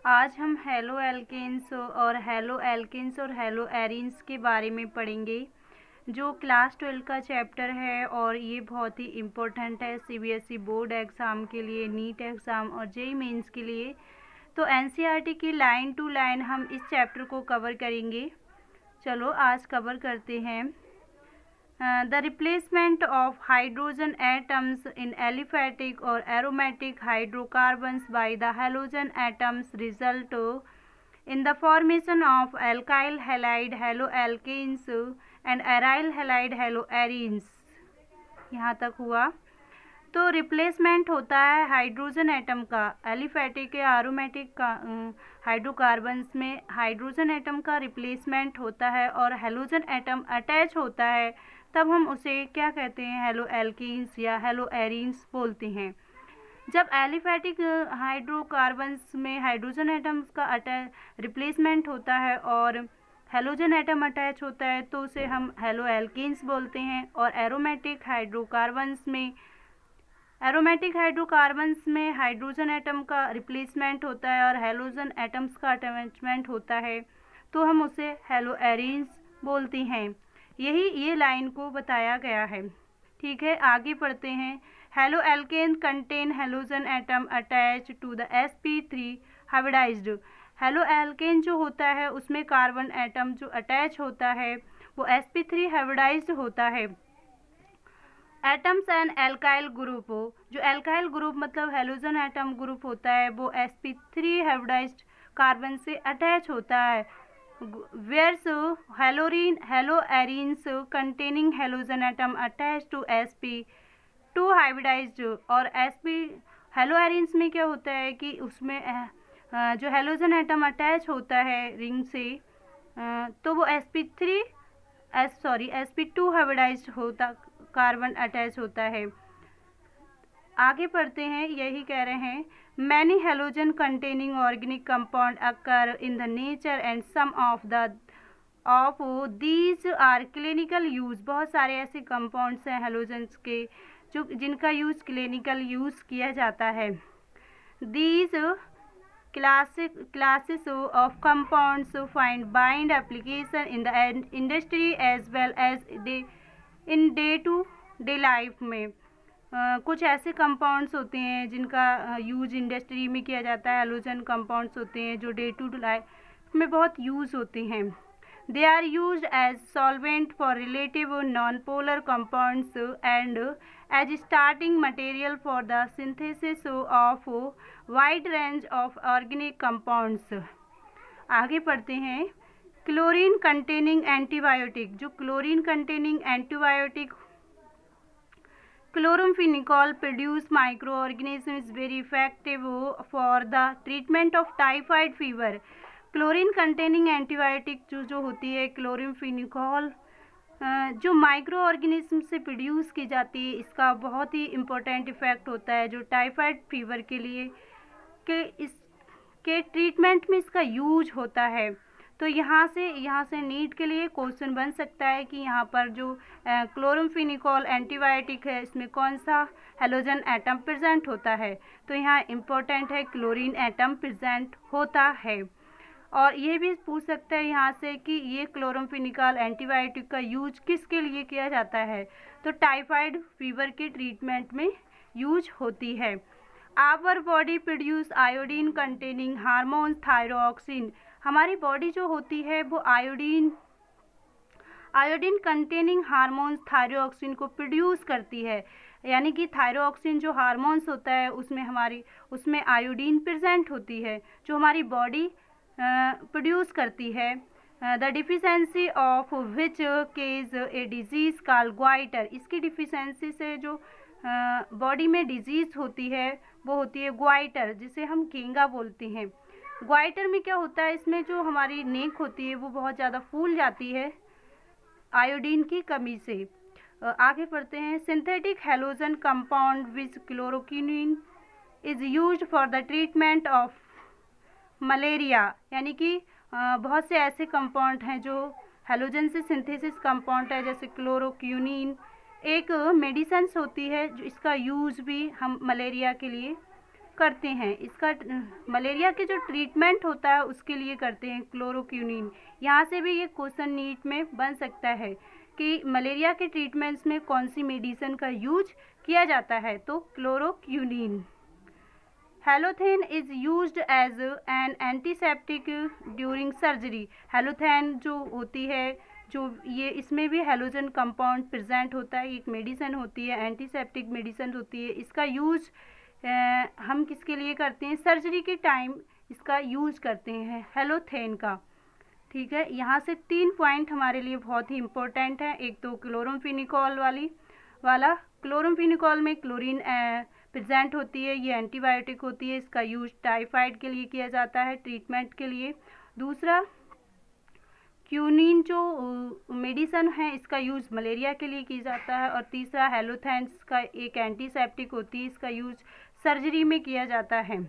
आज हम halo alkanes और हेलो एरीन्स के बारे में पढ़ेंगे, जो क्लास 12 का चैप्टर है और ये बहुत ही इम्पोर्टेंट है सीबीएसई बोर्ड एग्ज़ाम के लिए, नीट एग्ज़ाम और जेईई मेंस के लिए। तो एनसीईआरटी की लाइन टू लाइन हम इस चैप्टर को कवर करेंगे। चलो आज कवर करते हैं। The replacement of hydrogen atoms in aliphatic or aromatic hydrocarbons by the halogen atoms result in the formation of alkyl halide haloalkanes and aryl halide haloarenes। यहाँ तक हुआ। तो रिप्लेसमेंट होता है हाइड्रोजन एटम का एलिफैटिक या एरोमेटिक का hydrocarbons में हाइड्रोजन एटम का रिप्लेसमेंट होता है और हेलोजन एटम अटैच होता है, तब हम उसे क्या कहते हैं, हेलो एल्कीन्स या हेलो एरीन्स बोलते हैं। जब एलिफैटिक हाइड्रोकार्बन्स में हाइड्रोजन एटम्स का रिप्लेसमेंट होता है और हेलोजन एटम अटैच होता है तो उसे हम हेलो एल्कीन्स बोलते हैं। और एरोमेटिक हाइड्रोकार्बन्स में हाइड्रोजन एटम का रिप्लेसमेंट होता है और हेलोजन एटम्स का अटैचमेंट होता है तो हम उसे हेलो एरीन्स बोलते हैं। यही ये लाइन को बताया गया है। ठीक है, आगे पढ़ते हैं। Haloalkane contain halogen atom attach to the sp3 hybridised. Haloalkane जो होता है उसमें कार्बन एटम जो अटैच होता है वो sp3 हाइब्रिडाइज्ड होता है। एटम्स एंड एल्काइल ग्रुप, जो एल्काइल ग्रुप मतलब हेलोजन एटम ग्रुप होता है वो sp3 हाइब्रिडाइज्ड कार्बन से अटैच होता है। Whereas hello arenes containing halogen atom attached to sp2 hybridized। और हेलो एरीन्स में क्या होता है कि उसमें जो हेलोजन एटम अटैच होता है रिंग से तो वो sp2 हाइब्रिडाइज्ड होता कार्बन अटैच होता है। आगे पढ़ते हैं, यही कह रहे हैं many halogen containing organic compound occur in the nature and some of these are clinical use. बहुत सारे ऐसे कंपाउंड्स हैं हेलोजन्स के जो जिनका यूज क्लिनिकल यूज किया जाता है। These classes of compounds find bind application in the industry as well as in day to day life में कुछ ऐसे कंपाउंड्स होते हैं जिनका यूज इंडस्ट्री में किया जाता है। हेलोजन कंपाउंड्स होते हैं जो डे टू डे लाइफ में बहुत यूज होते हैं। They are used as solvent for relative non polar compounds and as starting material for the synthesis of wide range of organic compounds. आगे पढ़ते हैं। क्लोरीन कंटेनिंग एंटीबायोटिक, जो chlorine containing antibiotic Chloramphenicol produce microorganisms very effective for the treatment of typhoid fever। Chlorine containing antibiotic जो होती है chloramphenicol जो micro organism से produce की जाती है, इसका बहुत ही इम्पोर्टेंट इफेक्ट होता है जो टाइफाइड फीवर के लिए इसके ट्रीटमेंट में इसका यूज होता है। तो यहाँ से नीट के लिए क्वेश्चन बन सकता है कि यहाँ पर जो क्लोराम्फेनिकॉल एंटीबायोटिक है इसमें कौन सा हेलोजन एटम प्रेजेंट होता है। तो यहाँ इम्पोर्टेंट है क्लोरीन एटम प्रेजेंट होता है। और ये भी पूछ सकता है यहाँ से कि ये क्लोराम्फेनिकॉल एंटीबायोटिक का यूज किसके लिए किया जाता है, तो टाइफाइड फीवर के ट्रीटमेंट में यूज होती है। Our body produce iodine containing hormone thyroxine. हमारी बॉडी जो होती है वो आयोडीन कंटेनिंग हार्मोन्स थायरोक्सिन को प्रोड्यूस करती है, यानी कि थायरोक्सिन जो हार्मोन्स होता है उसमें आयोडीन प्रेजेंट होती है जो हमारी बॉडी प्रोड्यूस करती है। The deficiency of which causes a disease called goiter. इसकी डिफिशेंसी से जो बॉडी में डिजीज़ होती है वो होती है ग्वाइटर, जिसे हम केंगा बोलते हैं। ग्वाइटर में क्या होता है, इसमें जो हमारी नेक होती है वो बहुत ज़्यादा फूल जाती है आयोडीन की कमी से। आगे पढ़ते हैं। Synthetic halogen compound which chloroquinine is used for the treatment of malaria, यानी कि बहुत से ऐसे कंपाउंड हैं जो हेलोजन से सिंथेसिस कंपाउंड है, जैसे क्लोरोक्विनिन एक मेडिसिन होती है जो इसका यूज़ भी हम मलेरिया के लिए करते हैं। इसका मलेरिया के जो ट्रीटमेंट होता है उसके लिए करते हैं क्लोरोक्विनीन। यहाँ से भी ये क्वेश्चन नीट में बन सकता है कि मलेरिया के ट्रीटमेंट्स में कौन सी मेडिसिन का यूज किया जाता है, तो chloroquinine. Halothane is used as an antiseptic during surgery. Halothane जो होती है, जो ये इसमें भी हेलोजन कंपाउंड प्रेजेंट होता है, एक मेडिसिन होती है, एंटीसेप्टिक मेडिसिन होती है। इसका यूज हम किसके लिए करते हैं, सर्जरी के टाइम इसका यूज करते हैं हेलोथेन का। ठीक है, यहाँ से 3 पॉइंट हमारे लिए बहुत ही इम्पोर्टेंट है। एक तो क्लोरमफेनिकोल वाला क्लोरमफेनिकोल में क्लोरीन प्रेजेंट होती है, ये एंटीबायोटिक होती है, इसका यूज टाइफाइड के लिए किया जाता है, ट्रीटमेंट के लिए। दूसरा क्यूनिन जो मेडिसिन है इसका यूज़ मलेरिया के लिए किया जाता है। और तीसरा हेलोथेन्स का एक एंटीसेप्टिक होती है, इसका यूज सर्जरी में किया जाता है।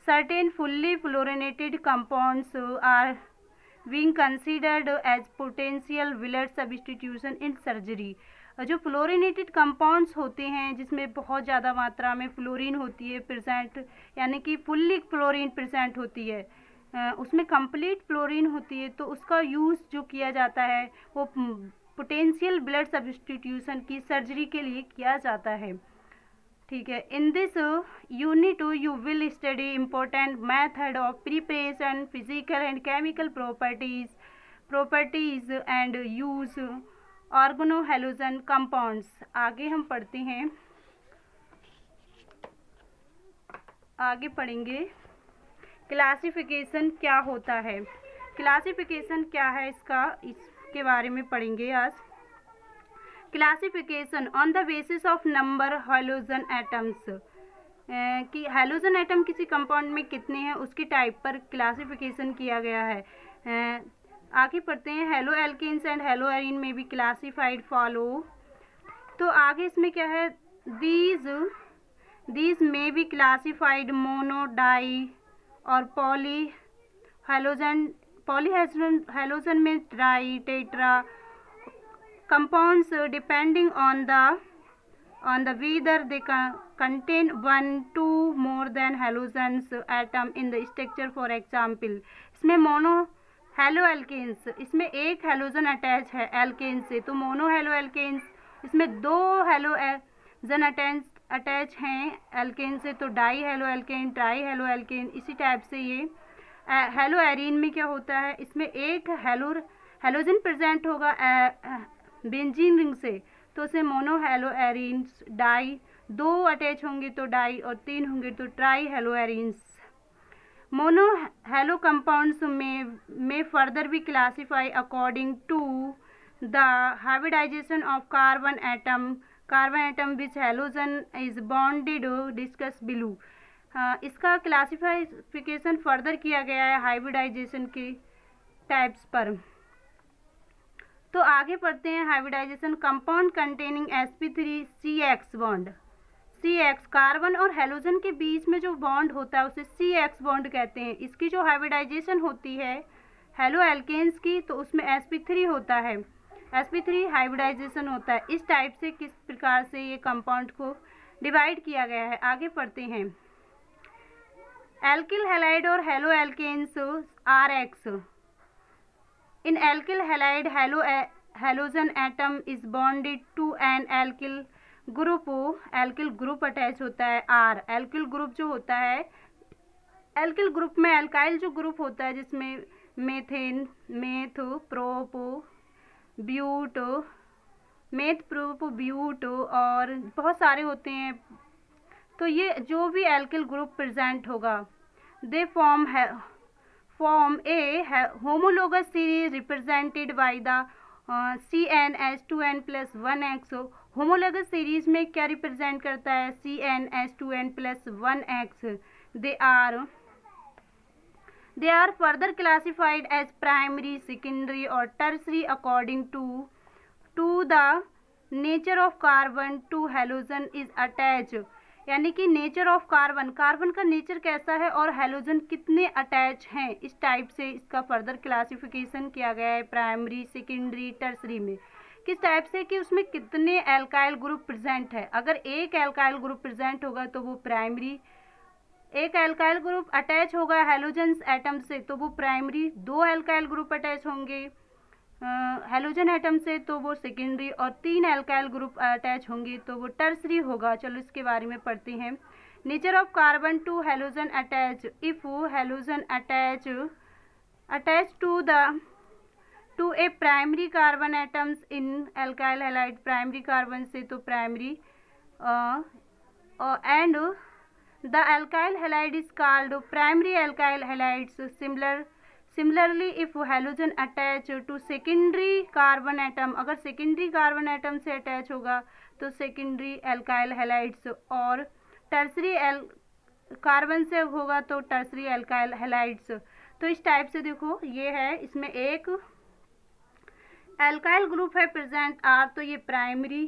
Certain fully fluorinated compounds are being considered as potential blood substitution in surgery. जो फ्लोरिनेटेड कंपाउंड्स होते हैं जिसमें बहुत ज़्यादा मात्रा में फ्लोरीन होती है प्रेजेंट, यानी कि फुल्ली फ्लोरीन प्रेजेंट होती है, उसमें कंप्लीट फ्लोरीन होती है, तो उसका यूज़ जो किया जाता है वो पोटेंशियल ब्लड सब्स्टिट्यूशन की सर्जरी के लिए किया जाता है। ठीक है, in this unit you will study important method of preparation, physical and chemical properties and use organohalogen compounds. आगे हम पढ़ते हैं, आगे पढ़ेंगे क्लासिफिकेशन क्या होता है। क्लासिफिकेशन क्या है इसके बारे में पढ़ेंगे आज। Classification on the basis of number halogen atoms, कि हैलोजन एटम किसी कंपाउंड में कितने हैं उसकी टाइप पर क्लासिफिकेशन किया गया है। आगे पढ़ते हैं, haloalkanes and haloarene में भी क्लासिफाइड फॉलो। तो आगे इसमें क्या है, these may be classified mono, di और पॉलीहेलोजन में tri, tetra compounds depending on the whether they contain 1, 2 more than halogens atom in the structure। for example, इसमें मोनो हेलो एल्केन्स, इसमें एक हेलोजन अटैच है एल्केन से, तो mono halo alkanes. इसमें 2 halogen attach हैं एल्केन से, तो die halo alkane, try halo alkane. इसी टाइप से ये हेलो एरीन में क्या होता है, इसमें एक हेलोजन प्रेजेंट होगा बेंजीन रिंग से, तो उसे mono haloarenes. Di 2 attach होंगे तो डाई, और 3 होंगे तो tri haloarenes. Mono halo compounds में फर्दर भी classify according to the hybridisation of carbon atom which halogen is bonded, discuss below. इसका क्लासिफिकेशन फर्दर किया गया है हाइब्रिडाइजेशन के टाइप्स पर। तो आगे पढ़ते हैं hybridisation. Compound containing sp3 CX bond, CX carbon और हेलोजन के बीच में जो बॉन्ड होता है उसे CX बॉन्ड कहते हैं। इसकी जो हाइब्रिडाइजेशन होती है हेलो एल्केन्स की, तो उसमें sp3 होता है, sp3 हाइब्रिडाइजेशन होता है। इस टाइप से किस प्रकार से ये कंपाउंड को डिवाइड किया गया है, आगे पढ़ते हैं। एल्किल हैलाइड और haloalkanes RX। In alkyl halide, halogen atom is bonded to an alkyl group attach होता है R। alkyl group जो होता है, alkyl group में alkyl जो ग्रुप होता है जिसमें मेथेन, मेथ, प्रोप, ब्यूट और बहुत सारे होते हैं, तो ये जो भी alkyl ग्रुप प्रेजेंट होगा दे form a homologous series represented by the CnH2n+1x। homologous series में क्या रिप्रेजेंट करता है, CnH2n+1x। they are further classified as primary, secondary और tertiary according to the nature of carbon to halogen is attached। यानी कि nature of carbon का nature कैसा है और हेलोजन कितने अटैच हैं, इस टाइप से इसका फर्दर क्लासिफिकेशन किया गया है प्राइमरी, सेकेंडरी, टर्सरी में। किस टाइप से कि उसमें कितने एल्काइल ग्रुप प्रेजेंट है। अगर एक एल्काइल ग्रुप प्रेजेंट होगा तो वो प्राइमरी एक एल्काइल ग्रुप अटैच होगा हैलोजन एटम से तो वो प्राइमरी, 2 एल्काइल ग्रुप अटैच होंगे हैलोजन एटम से तो वो सेकेंडरी, और 3 एल्काइल ग्रुप अटैच होंगे तो वो टर्सरी होगा। चलो इसके बारे में पढ़ते हैं। Nature of carbon to halogen attach, if halogen attach to a primary carbon atoms in alkyl halide, primary carbon से तो primary, and the alkyl halide is called primary alkyl halides. Similarly if halogen attach to secondary carbon atom, अगर secondary carbon atom से attach होगा तो secondary alkyl halides, और tertiary carbon से होगा तो टर्सरी एल्काइल हैलाइड्स। तो इस टाइप से देखो ये है, इसमें एक एल्काइल ग्रुप है प्रेजेंट आर, तो ये प्राइमरी